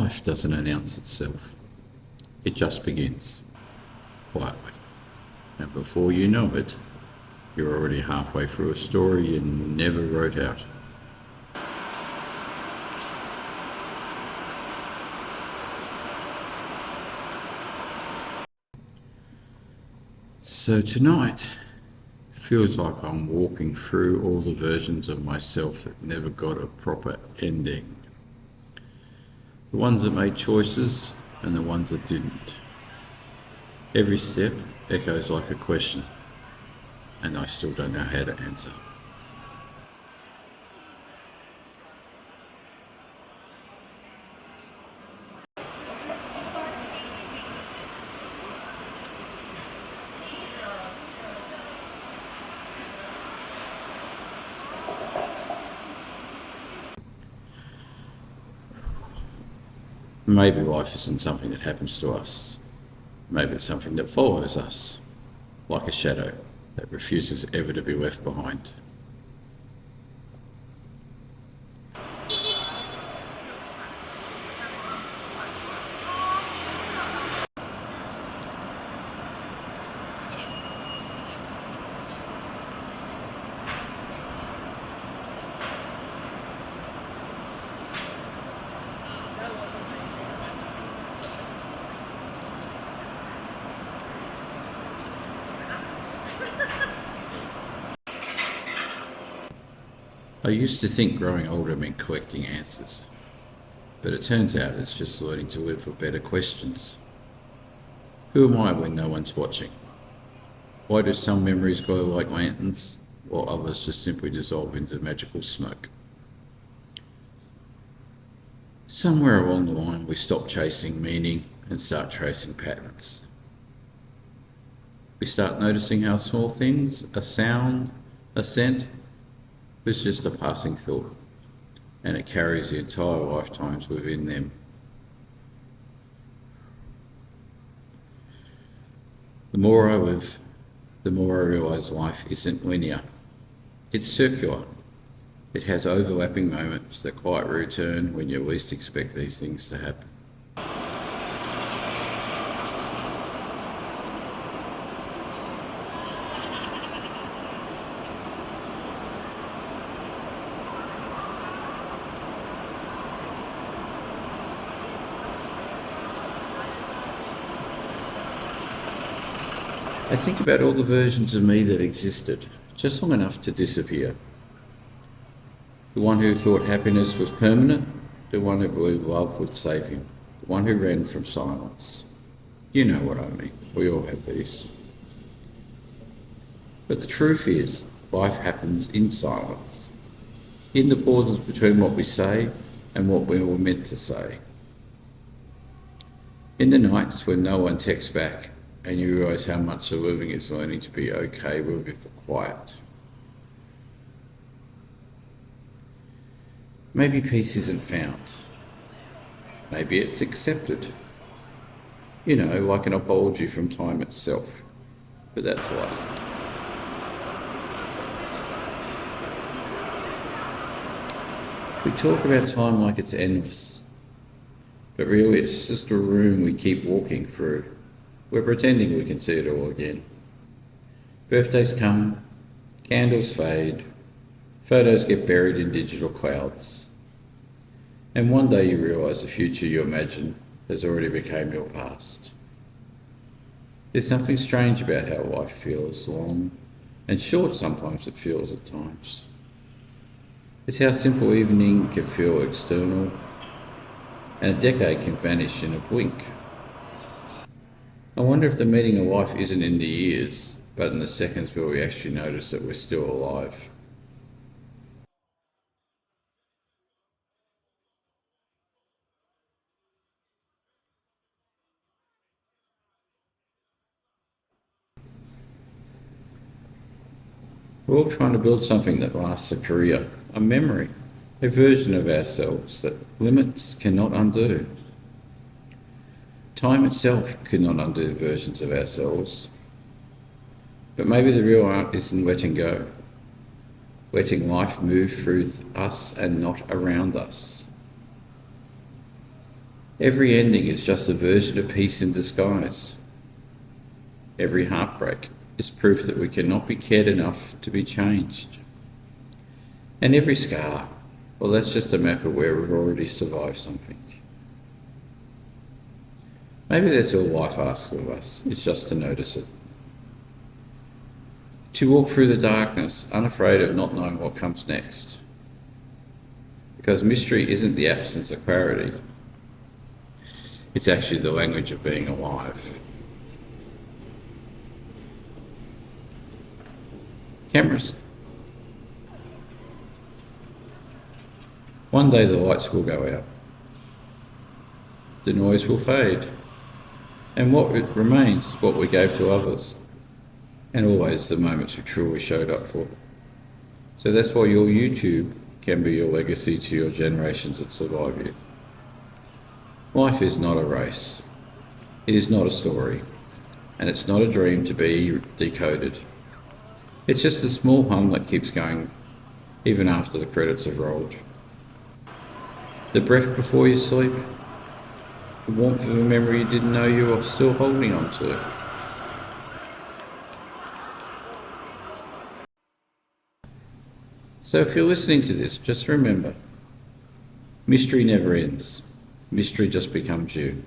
life doesn't announce itself. It just begins, quietly. And before you know it, you're already halfway through a story you never wrote out. So tonight feels like I'm walking through all the versions of myself that never got a proper ending. The ones that made choices and the ones that didn't. Every step echoes like a question, and I still don't know how to answer. Maybe life isn't something that happens to us. Maybe it's something that follows us, like a shadow that refuses ever to be left behind. I used to think growing older meant collecting answers, but it turns out it's just learning to live with better questions. Who am I when no one's watching? Why do some memories glow like lanterns, while others just simply dissolve into magical smoke? Somewhere along the line we stop chasing meaning and start tracing patterns. We start noticing how small things, a sound, a scent, was just a passing thought, and it carries the entire lifetimes within them. The more I live, the more I realise life isn't linear. It's circular. It has overlapping moments that quite return when you least expect these things to happen. I think about all the versions of me that existed, just long enough to disappear. The one who thought happiness was permanent, the one who believed love would save him, the one who ran from silence. You know what I mean, we all have these. But the truth is, life happens in silence, in the pauses between what we say and what we were meant to say. In the nights when no one texts back, and you realise how much of living is learning to be okay with the quiet. Maybe peace isn't found. Maybe it's accepted. You know, like an apology from time itself. But that's life. We talk about time like it's endless. But really it's just a room we keep walking through. We're pretending we can see it all again. Birthdays come, candles fade, photos get buried in digital clouds. And one day you realise the future you imagine has already become your past. There's something strange about how life feels long and short sometimes it feels at times. It's how simple evening can feel external and a decade can vanish in a blink. I wonder if the meaning of life isn't in the years, but in the seconds where we actually notice that we're still alive. We're all trying to build something that lasts a career, a memory, a version of ourselves that limits cannot undo. Time itself could not undo versions of ourselves. But maybe the real art is in letting go, letting life move through us and not around us. Every ending is just a version of peace in disguise. Every heartbreak is proof that we cannot be cared enough to be changed. And every scar, well, that's just a map of where we've already survived something. Maybe that's all life asks of us, is just to notice it. To walk through the darkness, unafraid of not knowing what comes next. Because mystery isn't the absence of clarity. It's actually the language of being alive. Cameras. One day the lights will go out. The noise will fade. And what remains is what we gave to others. And always the moments we truly showed up for. So that's why your YouTube can be your legacy to your generations that survive you. Life is not a race. It is not a story. And it's not a dream to be decoded. It's just a small hum that keeps going even after the credits have rolled. The breath before you sleep, the warmth of a memory you didn't know you were still holding on to. So if you're listening to this, just remember, mystery never ends. Mystery just becomes you.